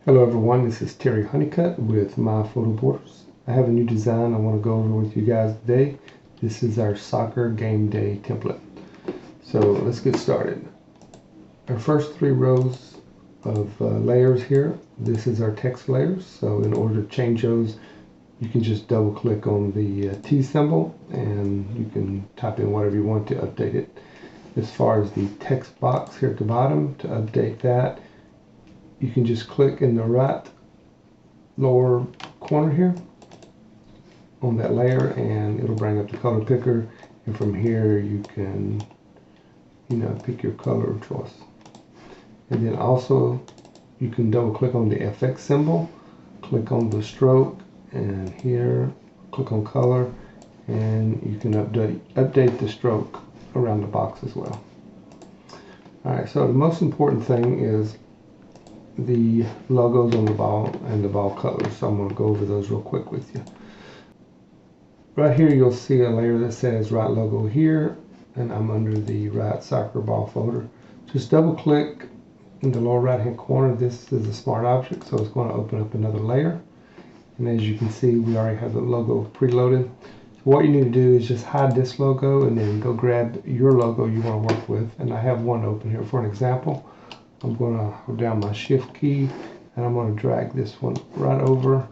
Hello everyone, this is Terry Honeycutt with My Photo Borders. I have a new design I want to go over with you guys today. This is our soccer game day template. So let's get started. Our first three rows of layers here, this is our text layers. So in order to change those, you can just double click on the T symbol and you can type in whatever you want to update it. As far as the text box here at the bottom, to update that, you can just click in the right lower corner here on that layer and it'll bring up the color picker, and from here you can pick your color of choice. And then also you can double click on the FX symbol, click on the stroke, and here click on color, and you can update the stroke around the box as well. Alright, so the most important thing is the logos on the ball and the ball colors. So I'm going to go over those real quick with you. Right here you'll see a layer that says right logo here, and I'm under the right soccer ball folder. Just double click in the lower right hand corner. This is a smart object, so it's going to open up another layer, and as you can see we already have the logo preloaded. So what you need to do is just hide this logo and then go grab your logo you want to work with, and I have one open here for an example. I'm going to hold down my shift key and I'm going to drag this one right over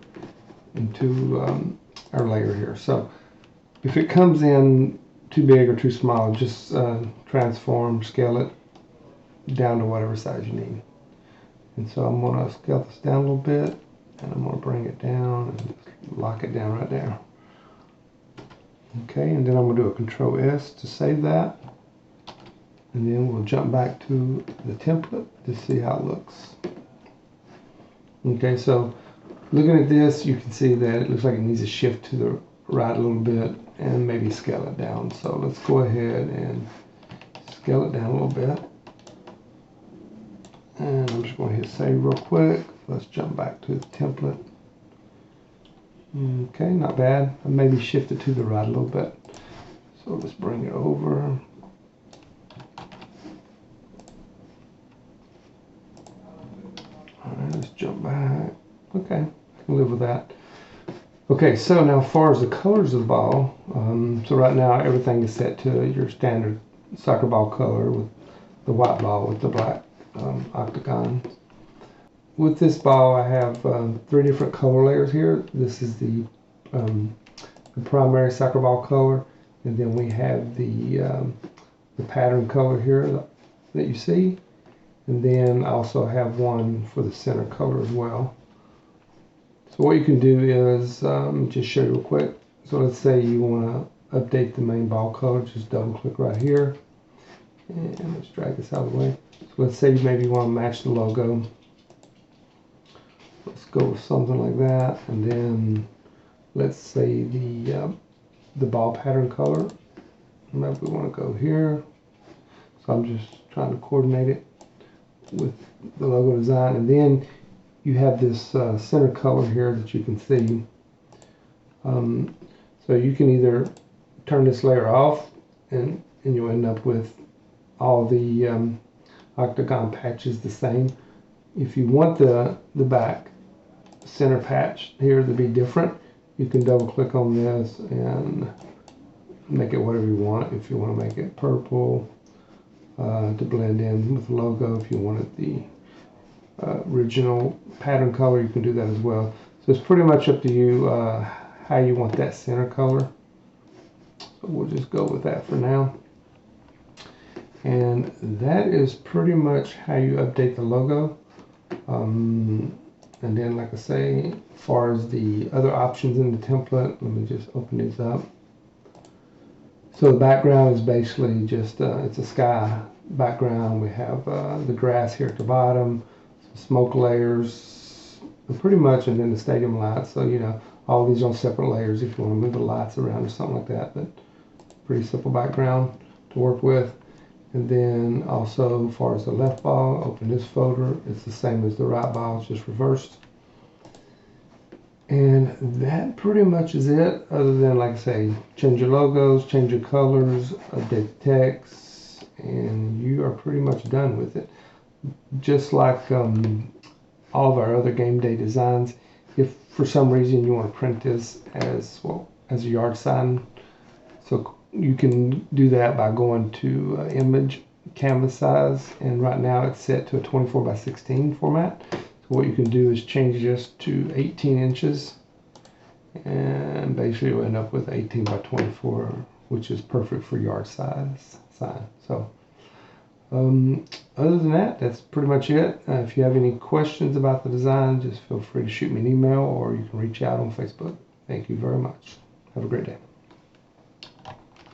into our layer here. So if it comes in too big or too small, just transform, scale it down to whatever size you need. And so I'm going to scale this down a little bit and I'm going to bring it down and lock it down right there. Okay, and then I'm going to do a Control S to save that. And then we'll jump back to the template to see how it looks. Okay, so looking at this, you can see that it looks like it needs to shift to the right a little bit and maybe scale it down. So let's go ahead and scale it down a little bit. And I'm just going to hit save real quick. Let's jump back to the template. Okay, not bad. I maybe shift it to the right a little bit. So let's bring it over. Let's jump back. Okay, I can live with that. Okay, so now as far as the colors of the ball, so right now everything is set to your standard soccer ball color with the white ball with the black octagon. With this ball I have three different color layers here. This is the primary soccer ball color, and then we have the pattern color here that you see. And then I also have one for the center color as well. So what you can do is, just show you real quick. So let's say you want to update the main ball color, just double click right here. And let's drag this out of the way. So let's say you maybe want to match the logo. Let's go with something like that. And then let's say the ball pattern color. Maybe we want to go here. So I'm just trying to coordinate it with the logo design, and then you have this center color here that you can see. So you can either turn this layer off and you'll end up with all the octagon patches the same. If you want the back center patch here to be different, you can double click on this and make it whatever you want. If you want to make it purple to blend in with the logo, if you wanted the original pattern color, you can do that as well. So it's pretty much up to you how you want that center color. So we'll just go with that for now. And that is pretty much how you update the logo. And then, like I say, as far as the other options in the template, let me just open these up. So the background is basically just, it's a sky background. We have the grass here at the bottom, some smoke layers, and pretty much, and then the stadium lights. So, all these are on separate layers if you want to move the lights around or something like that. But pretty simple background to work with. And then also, as far as the left ball, open this folder. It's the same as the right ball, it's just reversed. And that pretty much is it, other than, like I say, change your logos, change your colors, update the text, and you are pretty much done with it. Just like all of our other game day designs. If for some reason you want to print this as well as a yard sign, so you can do that by going to image canvas size, and right now it's set to a 24 by 16 format. So what you can do is change this to 18 inches, and basically you'll end up with 18 by 24, which is perfect for yard size sign. So other than that, that's pretty much it. If you have any questions about the design, just feel free to shoot me an email, or you can reach out on Facebook. Thank you very much. Have a great day.